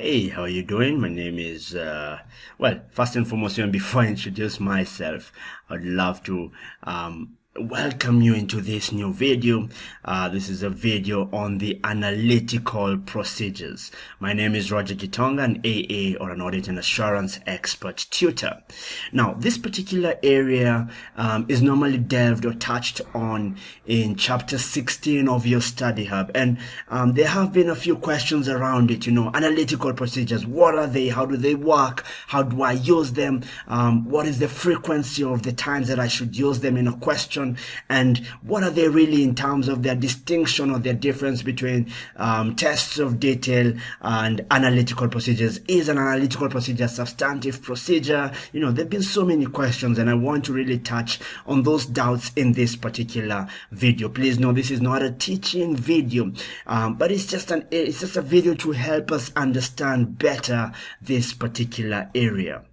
Hey, how are you doing? My name is, well, first and foremost, even before I introduce myself, I'd love to welcome you into this new video. This is a video on the analytical procedures. My name is Roger Gitonga, an AA or an audit and assurance expert tutor. Now, this particular area is normally delved or touched on in chapter 16 of your study hub, and there have been a few questions around it. Analytical procedures, what are they? How do they work? How do I use them? What is the frequency of the times that I should use them in a question? And what are they really in terms of their distinction or their difference between tests of detail and analytical procedures? Is an analytical procedure a substantive procedure? There have been so many questions, and I want to really touch on those doubts in this particular video. Please know this is not a teaching video, but it's just a video to help us understand better this particular area.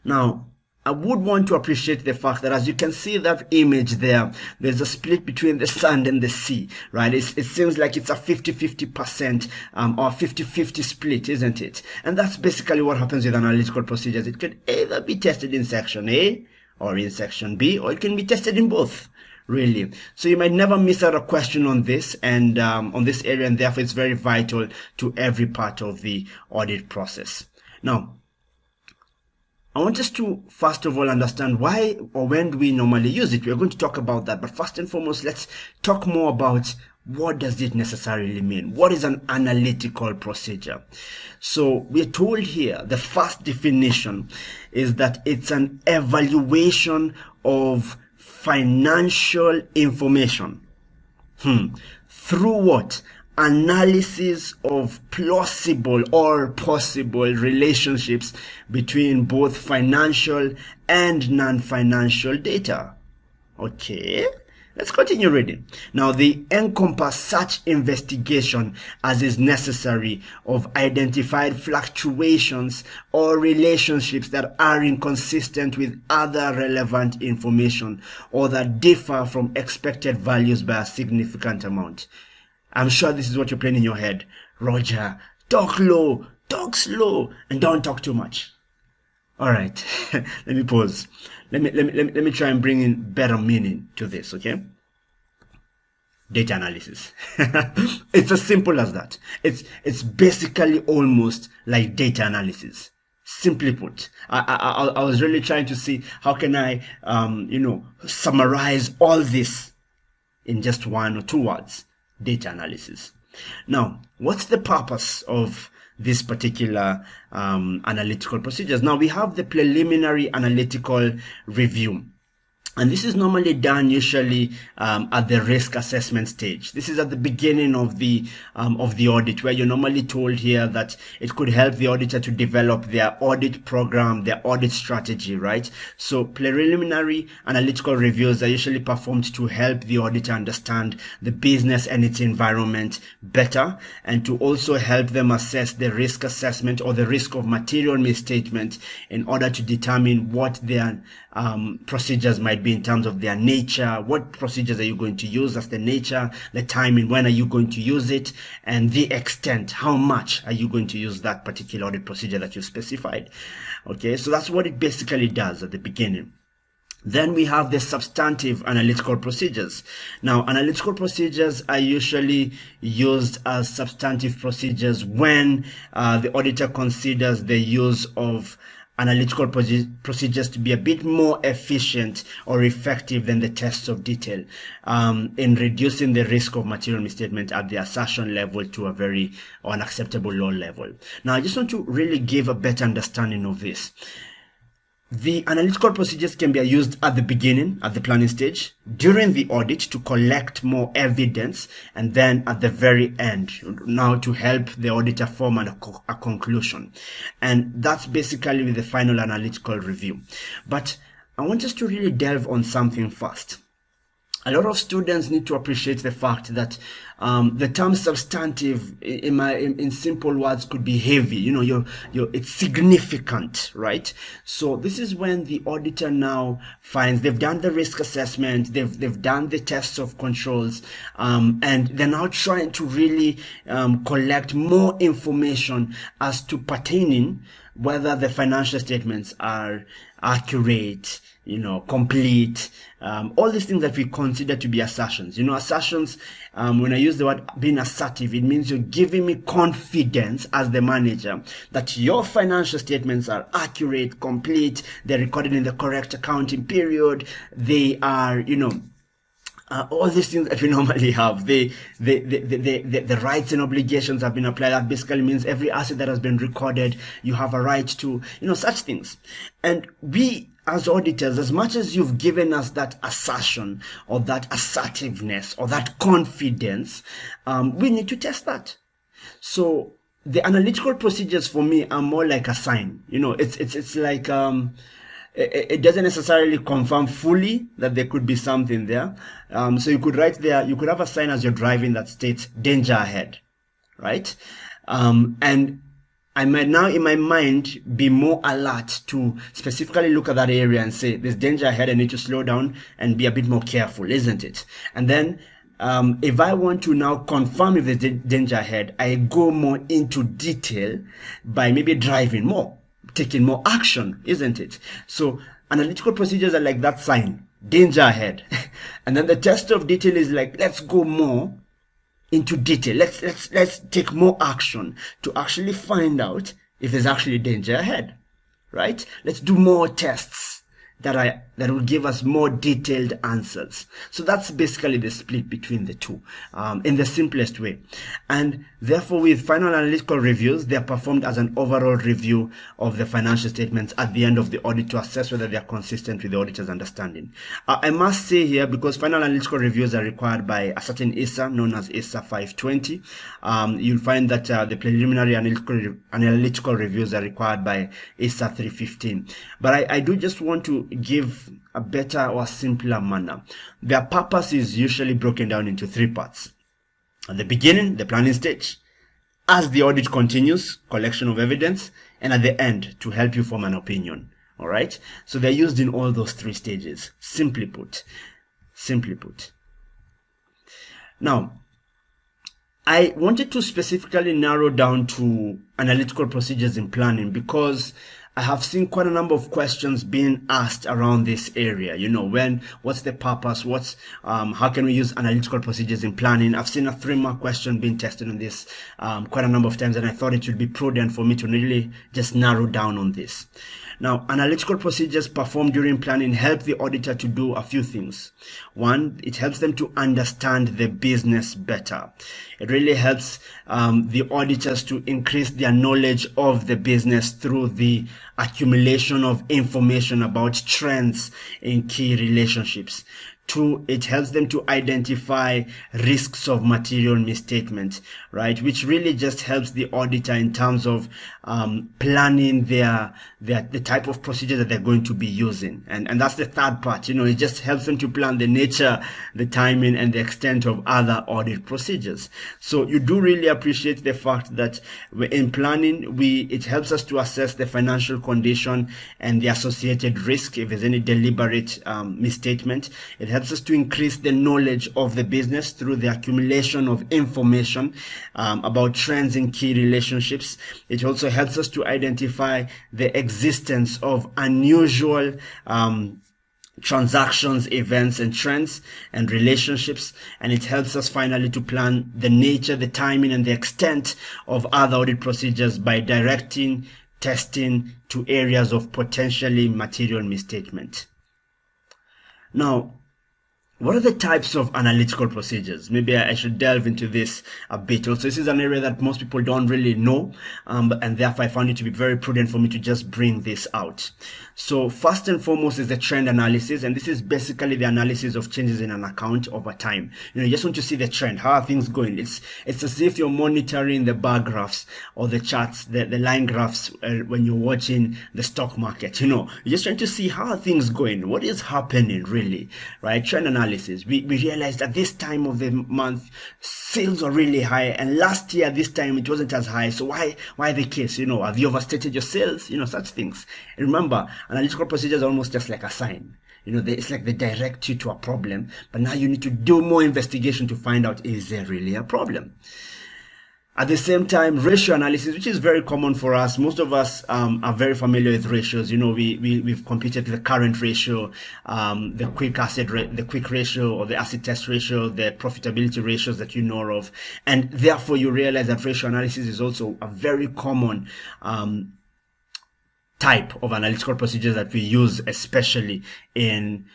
Now, I would want to appreciate the fact that, as you can see that image there, there's a split between the sand and the sea, right? It seems like it's a 50-50% or 50-50 split, isn't it? And that's basically what happens with analytical procedures. It could either be tested in section A or in section B, or it can be tested in both, really. So you might never miss out a question on this and on this area, and therefore it's very vital to every part of the audit process. Now, I want us to first of all understand why or when do we normally use it. We're going to talk about that, but first and foremost, let's talk more about what does it necessarily mean. What is an analytical procedure? So we're told here the first definition is that it's an evaluation of financial information through what? Analysis of plausible or possible relationships between both financial and non-financial data. Okay, let's continue reading. Now, they encompass such investigation as is necessary of identified fluctuations or relationships that are inconsistent with other relevant information or that differ from expected values by a significant amount. I'm sure this is what you're playing in your head. Roger, talk low, talk slow, and don't talk too much. All right, let me pause. Let me try and bring in better meaning to this, okay? Data analysis. It's as simple as that. It's basically almost like data analysis. Simply put, I was really trying to see how can I, summarize all this in just one or two words. Data analysis. Now, what's the purpose of this particular analytical procedures? Now, we have the preliminary analytical review. And this is normally done usually at the risk assessment stage. This is at the beginning of the audit, where you're normally told here that it could help the auditor to develop their audit program, their audit strategy, right? So preliminary analytical reviews are usually performed to help the auditor understand the business and its environment better, and to also help them assess the risk assessment or the risk of material misstatement in order to determine what their procedures might be in terms of their nature. What procedures are you going to use? That's the nature, the timing, when are you going to use it, and the extent, how much are you going to use that particular audit procedure that you specified. Okay, so that's what it basically does at the beginning. Then we have the substantive analytical procedures. Now, analytical procedures are usually used as substantive procedures when the auditor considers the use of analytical procedures to be a bit more efficient or effective than the tests of detail in reducing the risk of material misstatement at the assertion level to a very unacceptable low level. Now, I just want to really give a better understanding of this. The analytical procedures can be used at the beginning, at the planning stage, during the audit to collect more evidence, and then at the very end, now to help the auditor form a conclusion. And that's basically with the final analytical review. But I want us to really delve on something first. a lot of students need to appreciate the fact that the term substantive, in simple words, could be heavy. You know, it's significant, right? So this is when the auditor now finds they've done the risk assessment, they've done the tests of controls, and they're now trying to really collect more information as to pertaining whether the financial statements are accurate, you know, complete, all these things that we consider to be assertions. You know, assertions, when I use the word being assertive, it means you're giving me confidence as the manager that your financial statements are accurate, complete, they're recorded in the correct accounting period, they are, you know, all these things that we normally have, the rights and obligations have been applied. That basically means every asset that has been recorded, you have a right to, you know, such things. And we, as auditors, as much as you've given us that assertion or that assertiveness or that confidence, we need to test that. So the analytical procedures for me are more like a sign. You know, it's like, it doesn't necessarily confirm fully that there could be something there. So you could write there, you could have a sign as you're driving that states danger ahead, right? And I might now in my mind be more alert to specifically look at that area and say, there's danger ahead, I need to slow down and be a bit more careful, isn't it? And then if I want to now confirm if there's danger ahead, I go more into detail by maybe driving more, taking more action, isn't it? So analytical procedures are like that sign, danger ahead. And then the test of detail is like, let's go more into detail. Let's take more action to actually find out if there's actually danger ahead, right? Let's do more tests that will give us more detailed answers. So that's basically the split between the two, in the simplest way. And therefore, with final analytical reviews, they are performed as an overall review of the financial statements at the end of the audit to assess whether they are consistent with the auditor's understanding. I must say here, because final analytical reviews are required by a certain ACCA known as ACCA 520, you'll find that the preliminary analytical reviews are required by ACCA 315. But I do just want to give a better or simpler manner. Their purpose is usually broken down into three parts. At the beginning, the planning stage. As the audit continues, collection of evidence. And at the end, to help you form an opinion. All right? So they're used in all those three stages. Simply put. Simply put. Now, I wanted to specifically narrow down to analytical procedures in planning because I have seen quite a number of questions being asked around this area. You know, what's the purpose? How can we use analytical procedures in planning? I've seen a 3-mark question being tested on this quite a number of times, and I thought it would be prudent for me to really just narrow down on this. Now, analytical procedures performed during planning help the auditor to do a few things. One, it helps them to understand the business better. It really helps the auditors to increase their knowledge of the business through the accumulation of information about trends in key relationships. Two, it helps them to identify risks of material misstatement, right? Which really just helps the auditor in terms of planning the type of procedure that they're going to be using. And that's the third part. You know, it just helps them to plan the nature, the timing, and the extent of other audit procedures. So you do really appreciate the fact that in planning, it helps us to assess the financial condition and the associated risk if there's any deliberate misstatement. It helps us to increase the knowledge of the business through the accumulation of information about trends in key relationships. It also helps us to identify the existence of unusual transactions, events, and trends and relationships, and it helps us finally to plan the nature, the timing, and the extent of other audit procedures by directing testing to areas of potentially material misstatement. Now, what are the types of analytical procedures? Maybe I should delve into this a bit. Also, this is an area that most people don't really know, and therefore I found it to be very prudent for me to just bring this out. So first and foremost is the trend analysis, and this is basically the analysis of changes in an account over time. You just want to see the trend. How are things going? It's as if you're monitoring the bar graphs or the charts, the line graphs when you're watching the stock market. You're just trying to see how are things going. What is happening really, right? Trend analysis. analysis. We realized at this time of the month, sales are really high, and last year this time it wasn't as high. So why the case? Have you overstated your sales? Such things. And remember, analytical procedures are almost just like a sign. It's like they direct you to a problem, but now you need to do more investigation to find out, is there really a problem? At the same time, ratio analysis, which is very common for us. Most of us are very familiar with ratios. We've computed the current ratio, the quick ratio, or the acid test ratio, the profitability ratios that you know of. And therefore, you realize that ratio analysis is also a very common type of analytical procedures that we use, especially in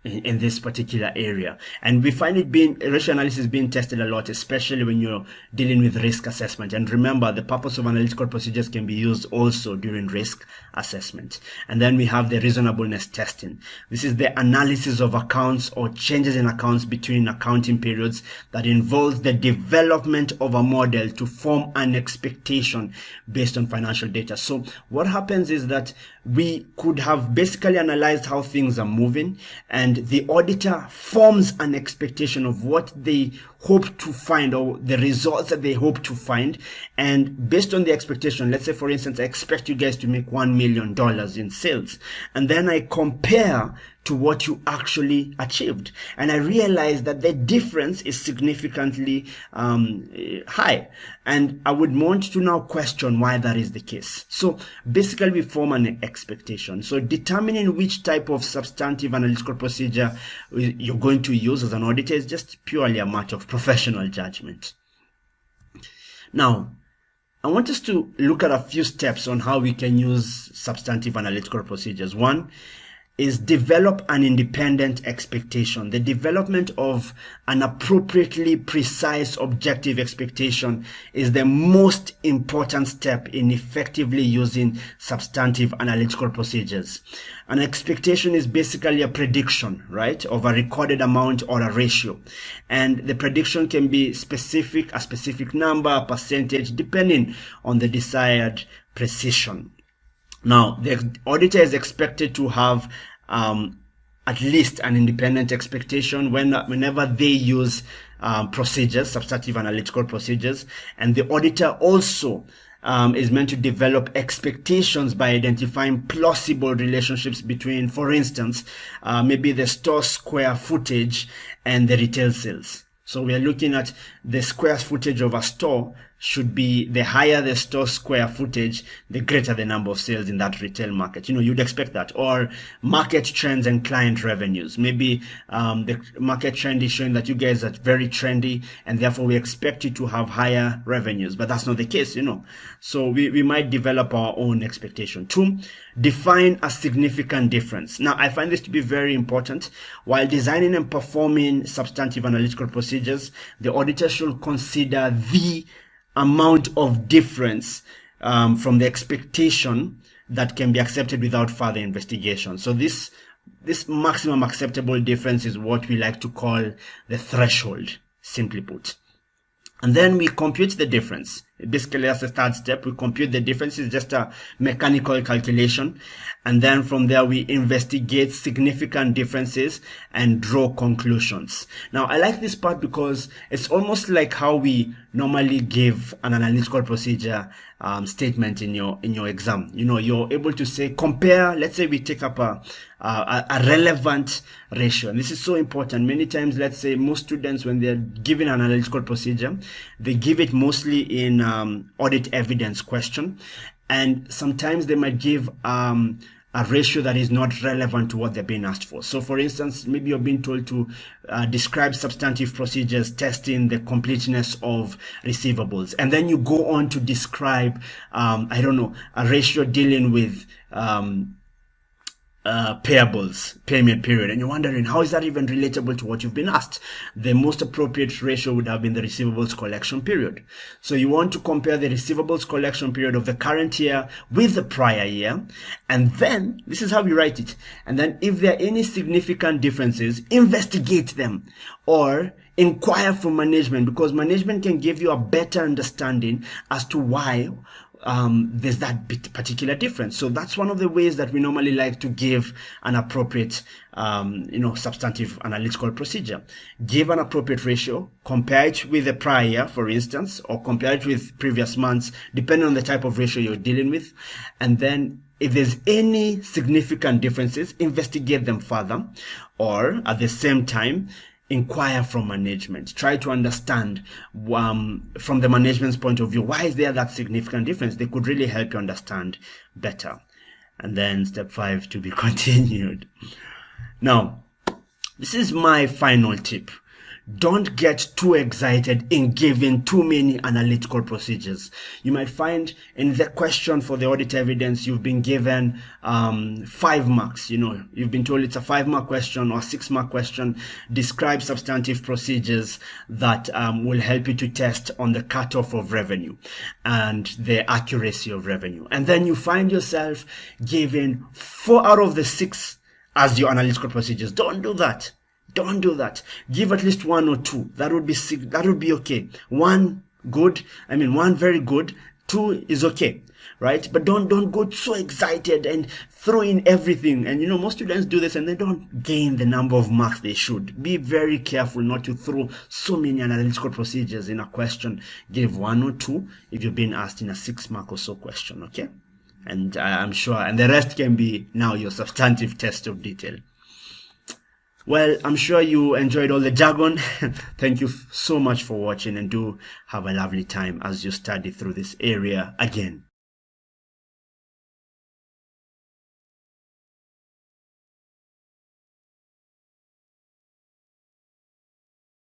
this particular area. And we find ratio analysis being tested a lot, especially when you're dealing with risk assessment. And remember, the purpose of analytical procedures can be used also during risk assessment. And then we have the reasonableness testing. This is the analysis of accounts or changes in accounts between accounting periods that involves the development of a model to form an expectation based on financial data. So what happens is that we could have basically analyzed how things are moving, and the auditor forms an expectation of what they hope to find, or the results that they hope to find. And based on the expectation, let's say, for instance, I expect you guys to make $1 million in sales. And then I compare to what you actually achieved. And I realize that the difference is significantly high. And I would want to now question why that is the case. So basically, we form an expectation. So determining which type of substantive analytical procedure you're going to use as an auditor is just purely a matter of professional judgment. Now, I want us to look at a few steps on how we can use substantive analytical procedures. One is develop an independent expectation. The development of an appropriately precise objective expectation is the most important step in effectively using substantive analytical procedures. An expectation is basically a prediction, right, of a recorded amount or a ratio. And the prediction can be specific, a specific number, a percentage, depending on the desired precision. Now, the auditor is expected to have at least an independent expectation whenever they use procedures, substantive analytical procedures. And the auditor also is meant to develop expectations by identifying plausible relationships between, for instance, maybe the store square footage and the retail sales. So we are looking at the square footage of a store. Should be the higher the store square footage, the greater the number of sales in that retail market. You'd expect that. Or market trends and client revenues. Maybe the market trend is showing that you guys are very trendy, and therefore we expect you to have higher revenues. But that's not the case, So we might develop our own expectation. 2, define a significant difference. Now, I find this to be very important. While designing and performing substantive analytical procedures, the auditor should consider the amount of difference from the expectation that can be accepted without further investigation. So this maximum acceptable difference is what we like to call the threshold, simply put. And then we compute the difference. Basically, that's the third step. We compute the difference. It's just a mechanical calculation. And then from there, we investigate significant differences and draw conclusions. Now, I like this part because it's almost like how we normally give an analytical procedure statement in your exam. You're able to say, compare, let's say we take up a relevant ratio. And this is so important. Many times, let's say most students, when they're given an analytical procedure, they give it mostly in audit evidence question. And sometimes they might give a ratio that is not relevant to what they're being asked for. So for instance, maybe you're being told to describe substantive procedures testing the completeness of receivables. And then you go on to describe, a ratio dealing with payables, payment period, and you're wondering, how is that even relatable to what you've been asked? The most appropriate ratio would have been the receivables collection period. So you want to compare the receivables collection period of the current year with the prior year, and then this is how we write it. And then if there are any significant differences, investigate them or inquire from management, because management can give you a better understanding as to why there's that particular difference. So that's one of the ways that we normally like to give an appropriate, substantive analytical procedure. Give an appropriate ratio, compare it with the prior year, for instance, or compare it with previous months, depending on the type of ratio you're dealing with. And then if there's any significant differences, investigate them further, or at the same time, inquire from management. Try to understand from the management's point of view, why is there that significant difference? They could really help you understand better. And then step 5, to be continued. Now, this is my final tip. Don't get too excited in giving too many analytical procedures. You might find in the question for the audit evidence, you've been given 5 marks. You've been told it's a 5-mark question or 6-mark question. Describe substantive procedures that will help you to test on the cutoff of revenue and the accuracy of revenue. And then you find yourself giving 4 out of the 6 as your analytical procedures. Don't do that. Don't do that. Give at least 1 or 2. That would be okay. 1 very good. 2 is okay, right? But don't go so excited and throw in everything. And most students do this and they don't gain the number of marks they should. Be very careful not to throw so many analytical procedures in a question. Give 1 or 2 if you're being asked in a 6-mark or so question, okay? And I'm sure, and the rest can be now your substantive test of detail. Well, I'm sure you enjoyed all the jargon. Thank you so much for watching, and do have a lovely time as you study through this area again.